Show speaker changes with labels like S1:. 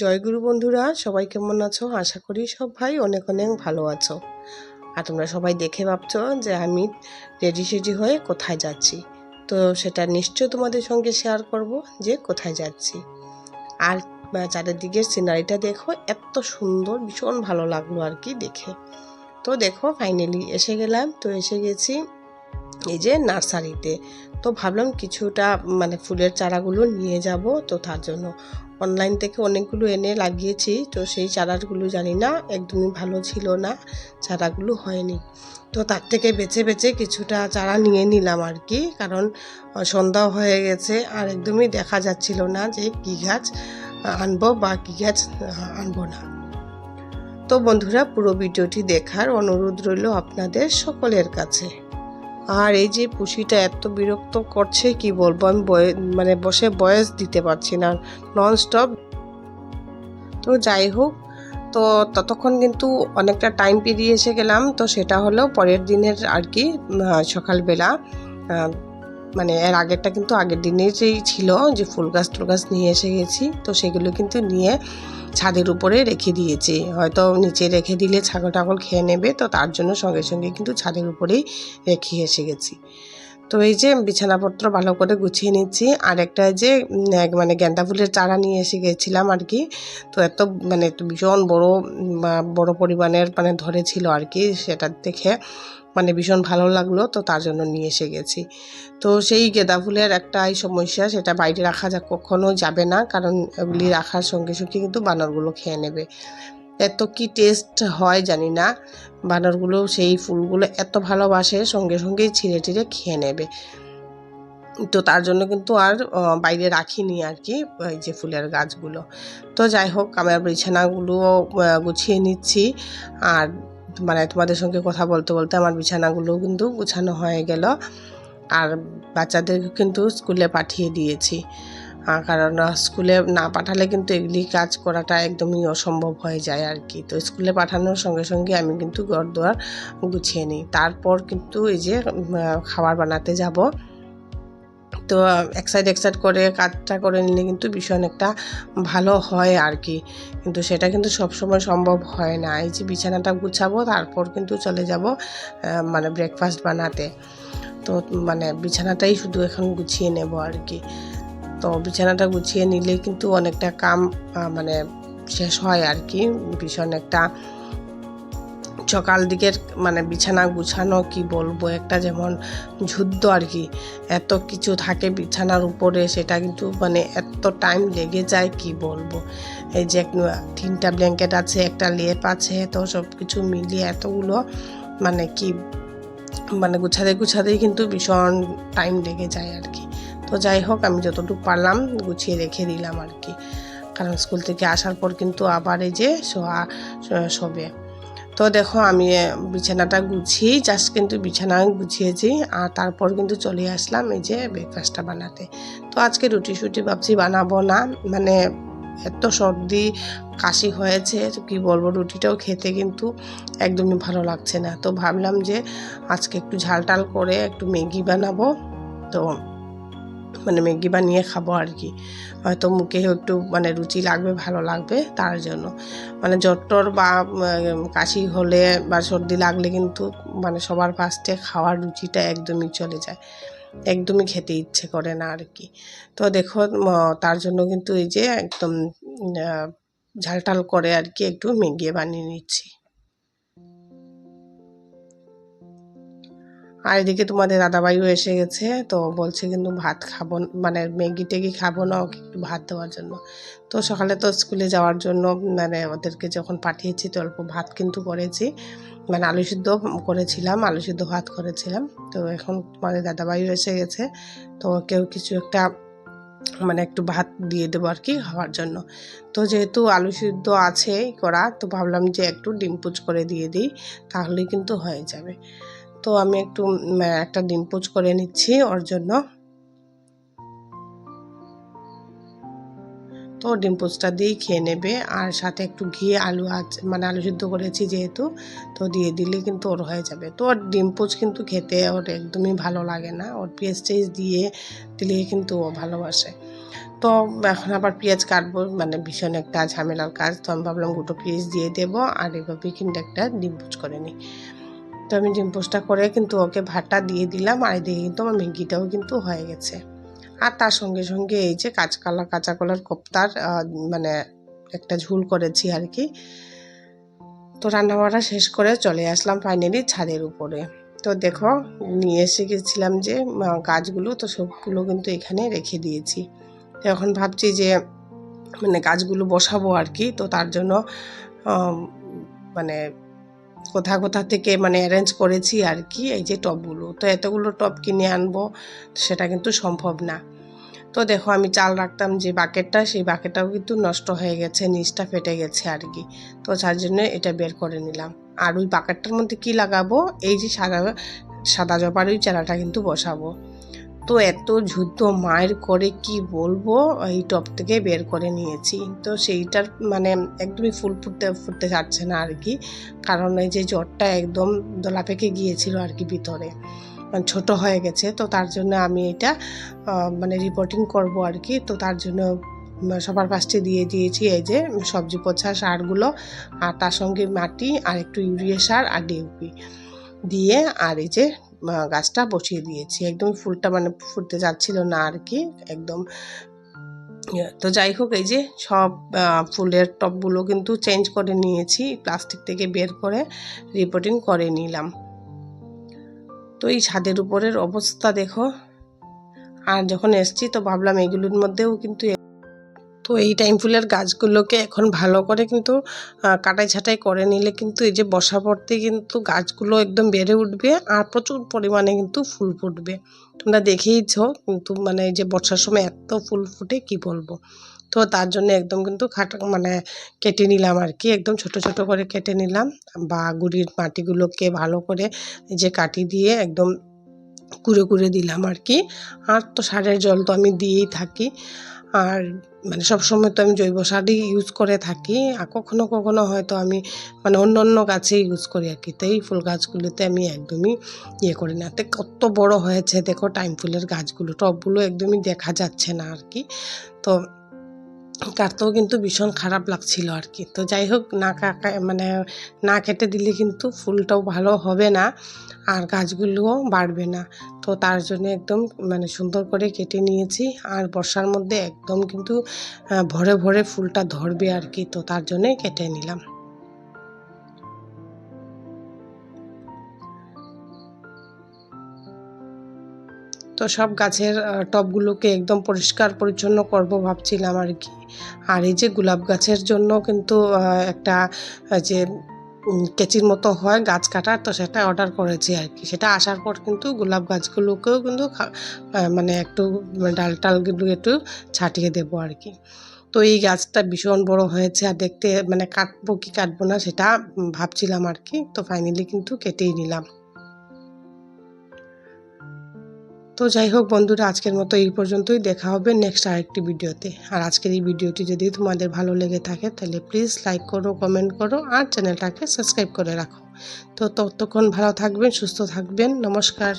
S1: জয়গুরু বন্ধুরা, সবাই কেমন আছো? আশা করি সব ভাই অনেক অনেক ভালো আছো। আর তোমরা সবাই দেখে ভাবছো যে আমি রেডি সেডি হয়ে কোথায় যাচ্ছি। তো সেটা নিশ্চয় তোমাদের সঙ্গে শেয়ার করব যে কোথায় যাচ্ছি। আর চারিদিকের সিনারিটা দেখো, এত সুন্দর, ভীষণ ভালো লাগলো আর কি দেখে। তো দেখো ফাইনালি এসে গেলাম। তো এসে গেছি এই যে নার্সারিতে। তো ভাবলাম কিছুটা ফুলের চারাগুলো নিয়ে যাব। তো তার জন্য অনলাইন থেকে অনেকগুলো এনে লাগিয়েছি। তো সেই চারাগুলো জানি না, একদমই ভালো ছিল না, চারাগুলো হয়নি। তো তার থেকে বেছে বেছে কিছুটা চারা নিয়ে নিলাম আর কি, কারণ সন্ধ্যা হয়ে গেছে আর একদমই দেখা যাচ্ছিল না যে কী গাছ আনবো বা কী গাছ আনবো না। তো বন্ধুরা, পুরো ভিডিওটি দেখার অনুরোধ রইল আপনাদের সকলের কাছে। আর এই যে পুষিটা এত বিরক্ত করছে, কি বলবো, আমি বসে ভয়েস দিতে পারছি না, ননস্টপ। তো যাই হোক, তো ততক্ষণ কিন্তু অনেকটা টাইম পেরিয়ে এসে গেলাম। তো সেটা হলো পরের দিনের আর কি, সকালবেলা। এর আগেরটা কিন্তু আগের দিনেরই ছিল, যে ফুল গাছ টুল গাছ নিয়ে এসে গেছি। তো সেগুলো কিন্তু নিয়ে ছাদের উপরে রেখে দিয়েছি, হয়তো নিচে রেখে দিলে ছাগল টাগল খেয়ে নেবে। তো তার জন্য সঙ্গে সঙ্গে কিন্তু ছাদের উপরেই রেখে এসে গেছি। তো এই যে বিছানাপত্র ভালো করে গুছিয়ে নিচ্ছি। আর একটা যে গেঁদা ফুলের চারা নিয়ে এসে গেছিলাম আর কি। তো এত ভীষণ বড় বড় পরিমাণের ধরেছিল আর কি, সেটা দেখে ভীষণ ভালো লাগলো। তো তার জন্য নিয়ে এসে গেছি। তো সেই গেঁদা ফুলের একটাই সমস্যা, সেটা বাইরে রাখা কখনো যাবে না, কারণ এগুলি রাখার সঙ্গে সঙ্গে কিন্তু বানরগুলো খেয়ে নেবে। এত কি টেস্ট হয় জানি না, বানরগুলো সেই ফুলগুলো এত ভালোবাসে, সঙ্গে সঙ্গেই ছিঁড়ে টিড়ে খেয়ে নেবে। তো তার জন্য কিন্তু আর বাইরে রাখিনি আর কি এই যে ফুলের গাছগুলো। তো যাই হোক, আমার বিছানাগুলো গুছিয়ে নিচ্ছি। আর তোমাদের সঙ্গে কথা বলতে বলতে আমার বিছানাগুলো কিন্তু গুছানো হয়ে গেল। আর বাচ্চাদেরকে কিন্তু স্কুলে পাঠিয়ে দিয়েছি, কারণ স্কুলে না পাঠালে কিন্তু এগুলি কাজ করাটা একদমই অসম্ভব হয়ে যায় আর কি। তো স্কুলে পাঠানোর সঙ্গে সঙ্গে আমি কিন্তু ঘর দুয়ার গুছিয়ে নিই, তারপর কিন্তু এই যে খাবার বানাতে যাব। তো এক সাইড করে কাজটা করে নিলে কিন্তু ভীষণ একটা ভালো হয় আর কি, কিন্তু সেটা কিন্তু সবসময় সম্ভব হয় না। এই যে বিছানাটা গুছাবো, তারপর কিন্তু চলে যাব ব্রেকফাস্ট বানাতে। তো বিছানাটাই শুধু এখন গুছিয়ে নেব আর কি। তো বিছানাটা গুছিয়ে নিলে কিন্তু অনেকটা কাম শেষ হয় আর কি। ভীষণ একটা সকাল দিকের বিছানা গুছানো, কি বলবো, একটা যেমন যুদ্ধ আর কি। এত কিছু থাকে বিছানার উপরে, সেটা কিন্তু এত টাইম লেগে যায়, কি বলবো। এই যে 3টা ব্ল্যাঙ্কেট আছে, একটা লেপ আছে, তো সব কিছু মিলিয়ে এতগুলো কি গুছাতেই কিন্তু ভীষণ টাইম লেগে যায় আর কি। তো যাই হোক, আমি যতটুকু পারলাম গুছিয়ে রেখে দিলাম আর কি, কারণ স্কুল থেকে আসার পর কিন্তু আবার এই যে শোবে। তো দেখো, আমি বিছানাটা গুছিয়েই জাস্ট কিন্তু বিছানা গুছিয়েছি, আর তারপর কিন্তু চলে আসলাম এই যে ব্রেকফাস্টটা বানাতে। তো আজকে রুটি শুটি ভাবছি বানাবো না, এত সর্দি কাশি হয়েছে, তো কী বলবো, রুটিটাও খেতে কিন্তু একদমই ভালো লাগছে না। তো ভাবলাম যে আজকে একটু ঝাল টাল করে একটু ম্যাগি বানাবো। তো ম্যাগি বানিয়ে খাবো আর কি, হয়তো মুখেও একটু রুচি লাগবে, ভালো লাগবে, তার জন্য। জ্বর বা কাশি হলে বা সর্দি লাগলে কিন্তু সবার ফার্স্টে খাওয়ার রুচিটা একদমই চলে যায়, একদমই খেতে ইচ্ছে করে না আর কি। তো দেখো, তার জন্য কিন্তু এই যে একদম ঝালটাল করে আর কি একটু ম্যাগি বানিয়ে নিচ্ছি। আর এদিকে তোমাদের দাদাভাইও এসে গেছে, তো বলছে কিন্তু ভাত খাবো, ম্যাগি ট্যাগি খাবো না, ওকে একটু ভাত দেওয়ার জন্য। তো সকালে তো স্কুলে যাওয়ার জন্য ওদেরকে যখন পাঠিয়েছি, তো অল্প ভাত কিন্তু করেছি, আলু সিদ্ধ করেছিলাম, আলু সিদ্ধ ভাত করেছিলাম। তো এখন তোমাদের দাদাভাইও এসে গেছে, তো কেউ কিছু একটা একটু ভাত দিয়ে দেবো আর কি খাওয়ার জন্য। তো যেহেতু আলু সিদ্ধ আছেই করা, তো ভাবলাম যে একটু ডিম পুচ করে দিয়ে দিই, তাহলেই কিন্তু হয়ে যাবে। তো আমি একটু একটা ডিম পোচ করে নিচ্ছি ওর জন্য। তো ডিম পোচটা দিয়েই খেয়ে নেবে, আর সাথে একটু ঘি, আলু আছে আলু সিদ্ধ করেছি যেহেতু, তো দিয়ে দিলে কিন্তু ওর হয়ে যাবে। তো ওর ডিম পোচ কিন্তু খেতে ওর একদমই ভালো লাগে না, ওর পেঁয়াজ টেস্ট দিয়ে দিলে কিন্তু ও ভালোবাসে। তো এখন আবার পেঁয়াজ কাটবো, মানে ভীষণ একটা ঝামেলার কাজ। তো আমি ভাবলাম দুটো পেঁয়াজ দিয়ে দেবো আর এভাবে কিন্তু একটা ডিম পোচ করে নিই। তো আমি ডিম পোচটা করে কিন্তু ওকে ভাতটা দিয়ে দিলাম, আর এদিকে কিন্তু আমার ম্যাগিটাও কিন্তু হয়ে গেছে। আর তার সঙ্গে সঙ্গে এই যে কাঁচা কলার কোপ্তার মানে একটা ঝোল করেছি আর কি। তো রান্নাবাড়া শেষ করে চলে আসলাম ফাইনালি ছাদের উপরে। তো দেখো নিয়ে এসে গেছিলাম যে গাছগুলো, তো সবগুলো কিন্তু এখানে রেখে দিয়েছি। তো এখন ভাবছি যে মানে গাছগুলো বসাবো আর কি। তো তার জন্য মানে কোথা থেকে মানে অ্যারেঞ্জ করেছি আর কি এই যে টবগুলো। তো এতগুলো টব কিনে আনবো সেটা কিন্তু সম্ভব না। তো দেখো আমি চাল রাখতাম যে বাকেটটা, সেই বাকেটটাও কিন্তু নষ্ট হয়ে গেছে, নিচটা ফেটে গেছে আর কি। তো তার জন্য এটা বের করে নিলাম। আর ওই বাকেটটার মধ্যে কি লাগাবো, এই যে সাদা জবার ওই চারাটা কিন্তু বসাবো। তো এত যুদ্ধ মায়ের করে কি বলবো, এই টব থেকে বের করে নিয়েছি। তো সেইটার মানে একদমই ফুল ফুটতে যাচ্ছে না আর কি, কারণ এই যে জটটা একদম দলা পেকে গিয়েছিল আর কি, ভিতরে ছোট হয়ে গেছে। তো তার জন্য আমি এটা মানে রিপোর্টিং করব আর কি। তো তার জন্য সবার ফার্স্টে দিয়ে দিয়েছি এই যে সবজি পচা সারগুলো, আর তার সঙ্গে মাটি আর একটু ইউরিয়া সার আর ডিএপি দিয়ে, আর এই যে গাছটা বসিয়ে দিয়েছি। একদম ফুলটা মানে ফুটতে যাচ্ছিল না আর কি একদম। তো যাই হোক এই যে সব ফুলের টবগুলো কিন্তু চেঞ্জ করে নিয়েছি, প্লাস্টিক থেকে বের করে রিপোর্টিং করে নিলাম। তো এই ছাদের উপরের অবস্থা দেখো। আর যখন এসছি তো ভাবলাম এগুলোর মধ্যেও কিন্তু, তো এই টাইম ফুলের গাছগুলোকে এখন ভালো করে কিন্তু কাটাই ছাঁটাই করে নিলে কিন্তু এই যে বর্ষা পড়তে কিন্তু গাছগুলো একদম বেড়ে উঠবে আর প্রচুর পরিমাণে কিন্তু ফুল ফুটবে। তোমরা দেখেইছো কিন্তু মানে এই যে বর্ষার সময় এত ফুল ফুটে কি বলবো। তো তার জন্য একদম কিন্তু মানে কেটে নিলাম আর কি, একদম ছোট ছোট করে কেটে নিলাম, বা গুড়ির মাটিগুলোকে ভালো করে এই যে কাটি দিয়ে একদম কুড়ে দিলাম আর কি। আর তো সারের জল তো আমি দিয়েই থাকি, আর মানে সবসময় তো আমি জৈব সারই ইউজ করে থাকি। আর কখনো হয়তো আমি মানে অন্য গাছে ইউজ করি আর কি। তো এই ফুল গাছগুলোতে আমি একদমই করি না। তো কত বড় হয়েছে দেখো টাইম ফুলের গাছগুলো, টবগুলো একদমই দেখা যাচ্ছে না আর কি। তো কাটতেও কিন্তু ভীষণ খারাপ লাগছিল আর কি। তো যাই হোক মানে না কেটে দিলে কিন্তু ফুলটাও ভালো হবে না আর গাছগুলোও বাড়বে না। তো তার জন্য একদম মানে সুন্দর করে কেটে নিয়েছি। আর বর্ষার মধ্যে একদম কিন্তু ভরে ফুলটা ধরবে আর কি। তো তার জন্যই কেটে নিলাম। তো সব গাছের টবগুলোকে একদম পরিষ্কার পরিচ্ছন্ন করব ভাবছিলাম আর কি। আর এই যে গোলাপ গাছের জন্য কিন্তু একটা যে কেচির মতো হয় গাছ কাটার, তো সেটা অর্ডার করেছি আর কি। সেটা আসার পর কিন্তু গোলাপ গাছগুলোকেও কিন্তু মানে একটু ডালগুলো একটু ছাটিয়ে দেবো আর কি। তো এই গাছটা ভীষণ বড় হয়েছে, আর দেখতে মানে কাটবো কি কাটবো না সেটা ভাবছিলাম আর কি। তো ফাইনালি কিন্তু কেটেই নিলাম। তো যাই হোক বন্ধুরা, আজকের মতো এই পর্যন্তই। দেখা হবে নেক্সট আরেকটি ভিডিওতে। আর আজকের এই ভিডিওটি যদি তোমাদের ভালো লেগে থাকে তাহলে প্লিজ লাইক করো, কমেন্ট করো আর চ্যানেলটাকে সাবস্ক্রাইব করে রাখো। তো ততক্ষণ ভালো থাকবেন, সুস্থ থাকবেন। নমস্কার।